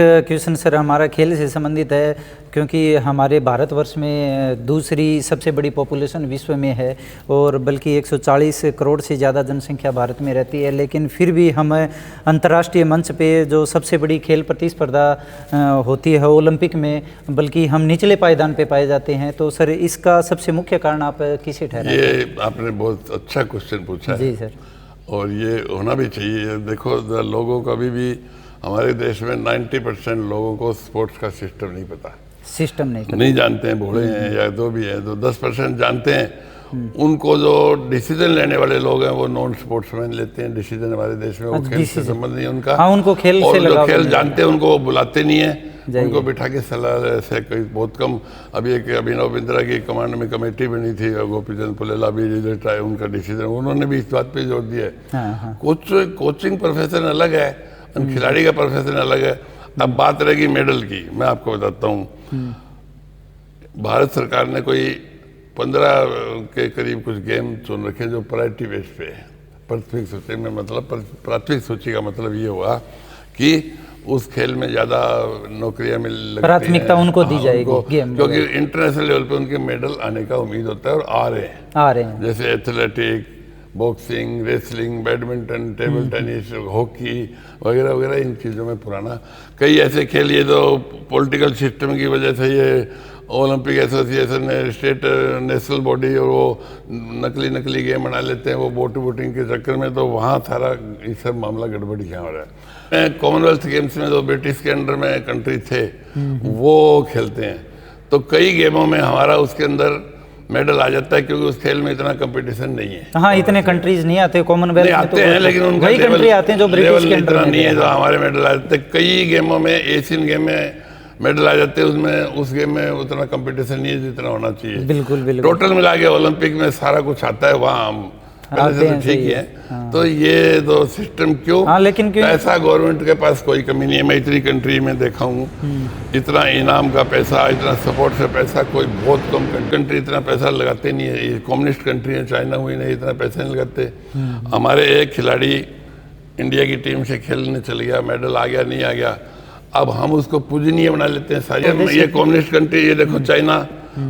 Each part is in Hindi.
क्वेश्चन सर हमारा खेल से संबंधित है, क्योंकि हमारे भारतवर्ष में दूसरी सबसे बड़ी पॉपुलेशन विश्व में है और बल्कि 140 करोड़ से ज़्यादा जनसंख्या भारत में रहती है, लेकिन फिर भी हम अंतर्राष्ट्रीय मंच पे जो सबसे बड़ी खेल प्रतिस्पर्धा होती है ओलंपिक में, बल्कि हम निचले पायदान पे पाए जाते हैं। तो सर इसका सबसे मुख्य कारण आप किसे ठहराते हैं? ये आपने बहुत अच्छा क्वेश्चन पूछा है जी सर, और ये होना भी चाहिए। देखो लोगों को अभी भी हमारे देश में 90% लोगों को स्पोर्ट्स का सिस्टम नहीं पता, सिस्टम नहीं जानते हैं, भोले हैं या जो भी है। तो 10% जानते हैं। उनको जो डिसीजन लेने वाले लोग हैं वो नॉन स्पोर्ट्समैन लेते हैं डिसीजन हमारे देश में। वो खेल से संबंध नहीं उनका। हाँ, उनको खेल और से जो खेल जानते हैं उनको वो बुलाते नहीं है, उनको बिठा के सलाह से कोई बहुत कम। अभी एक अभिनव बिंद्रा की कमांड में कमेटी बनी थी, गोपीचंद पुलेला भी रिजल्ट आए, उनका डिसीजन, उन्होंने भी इस बात पे जोर दिया है। कोचिंग प्रोफेशन अलग है, खिलाड़ी का प्रोफेशन अलग है। अब बात रहेगी मेडल की, मैं आपको बताता हूँ। भारत सरकार ने कोई 15 के करीब कुछ गेम चुन रखे जो प्रायोरिटी बेस पे है। प्राथमिक सूची में मतलब प्राथमिक सूची का मतलब ये हुआ कि उस खेल में ज़्यादा नौकरियां मिल लगती हैं, प्राथमिकता उनको दी जाएगी गेम, क्योंकि इंटरनेशनल लेवल पे उनके मेडल आने का उम्मीद होता है और आ रहे हैं। जैसे athletic, boxing, wrestling, badminton, table tennis, hockey वगैरह वगैरह, इन चीज़ों में पुराना कई ऐसे खेल, ये जो पॉलिटिकल सिस्टम की वजह से ये ओलंपिक एसोसिएशन ने स्टेट नेशनल बॉडी और वो नकली गेम बना लेते हैं वो वोटिंग के चक्कर में। तो वहाँ सारा ये सब मामला गड़बड़ी क्या हो रहा है। कॉमनवेल्थ गेम्स में जो ब्रिटिश के अंडर में कंट्री थे वो खेलते हैं, तो कई गेमों में हमारा उसके अंदर मेडल आ जाता है, क्योंकि उस खेल में इतना कंपटीशन नहीं है। हाँ, इतने कंट्रीज नहीं आते कॉमनवेल्थ में, आते हैं लेकिन उनका वही कंट्री आते हैं जो ब्रिटिश के अंडर नहीं है, जो हमारे मेडल आ जाते हैं। कई गेमों में, एशियन गेम में मेडल आ जाते हैं, उसमें उस गेम में उतना कंपटीशन नहीं है जितना होना चाहिए। बिल्कुल बिल्कुल। टोटल मिला के ओलंपिक में सारा कुछ आता है, वहाँ पहले से तो ठीक ही है। तो ये तो सिस्टम क्यों, लेकिन पैसा गवर्नमेंट के पास कोई कमी नहीं है। मैं इतनी कंट्री में देखा हूँ, इतना इनाम का पैसा, इतना सपोर्ट से पैसा कोई बहुत कम कंट्री इतना पैसा लगाते नहीं है। ये कम्युनिस्ट कंट्री है, चाइना हुई नहीं, इतना पैसा नहीं लगाते। हमारे एक खिलाड़ी इंडिया की टीम से खेलने चल गया, मेडल आ गया नहीं आ गया, अब हम उसको पूजनीय बना लेते हैं सारे। ये कम्युनिस्ट कंट्री, ये देखो चाइना,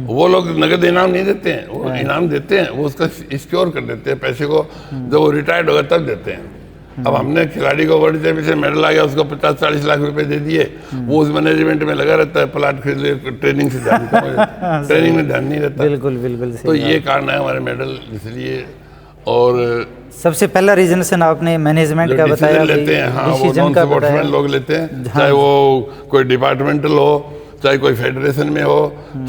वो लोग नगद इनाम नहीं देते हैं, वो इनाम देते हैं, वो उसका सिक्योर कर देते हैं पैसे को, जब वो रिटायर्ड होगा तब देते हैं। अब हमने खिलाड़ी को वर्ल्ड चैंपियनशिप मेडल आ गया, उसको 50-40 लाख रुपए दे दिए, वो उस मैनेजमेंट में लगा रहता है, प्लाट खरीद ले, ट्रेनिंग से ध्यान ट्रेनिंग में ध्यान नहीं रहता। बिल्कुल बिल्कुल। तो ये कारण है हमारे मेडल, इसलिए। और सबसे पहला रीजन आपने मैनेजमेंट का बताया, लेते हैं। हाँ, वो नॉन स्पोर्ट्समैन लोग लेते हैं, चाहे वो कोई डिपार्टमेंटल हो, चाहे कोई फेडरेशन में हो,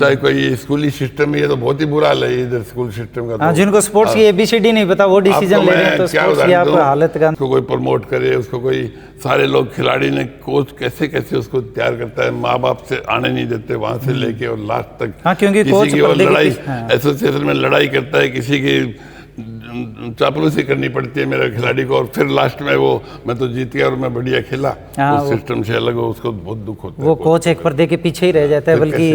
चाहे कोई स्कूली सिस्टम में। ये तो बहुत ही बुरा हाल है इधर स्कूल सिस्टम का। जिनको स्पोर्ट्स की ABCD नहीं पता वो डिसीजन ले रहे हैं, तो स्पोर्ट्स की आप हालत का। उसको कोई प्रमोट करे, उसको कोई, सारे लोग खिलाड़ी ने कोच कैसे कैसे उसको तैयार करता है, माँ बाप से आने नहीं देते वहां से लेके और लास्ट तक। क्योंकि किसी की वो लड़ाई एसोसिएशन में लड़ाई करता है, किसी की चापलूसी करनी पड़ती है मेरे खिलाड़ी को, और फिर लास्ट में वो मैं तो जीत गया और मैं बढ़िया खेला, उस सिस्टम से अलग हो, उसको बहुत दुख होता है। वो कोच एक पर्दे के पीछे ही रह जाता है, बल्कि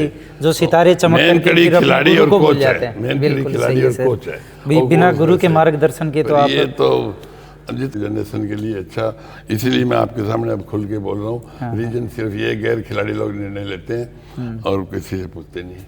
जो सितारे चमकते खिलाड़ी और कोच है, मेन खिलाड़ी और कोच है, बिना गुरु के मार्गदर्शन के। तो आप ये तो जित जनरेशन के लिए अच्छा, इसीलिए मैं आपके सामने अब खुल के बोल रहा हूँ। रीजन सिर्फ ये, गैर खिलाड़ी लोग निर्णय लेते हैं और किसी से पूछते नहीं।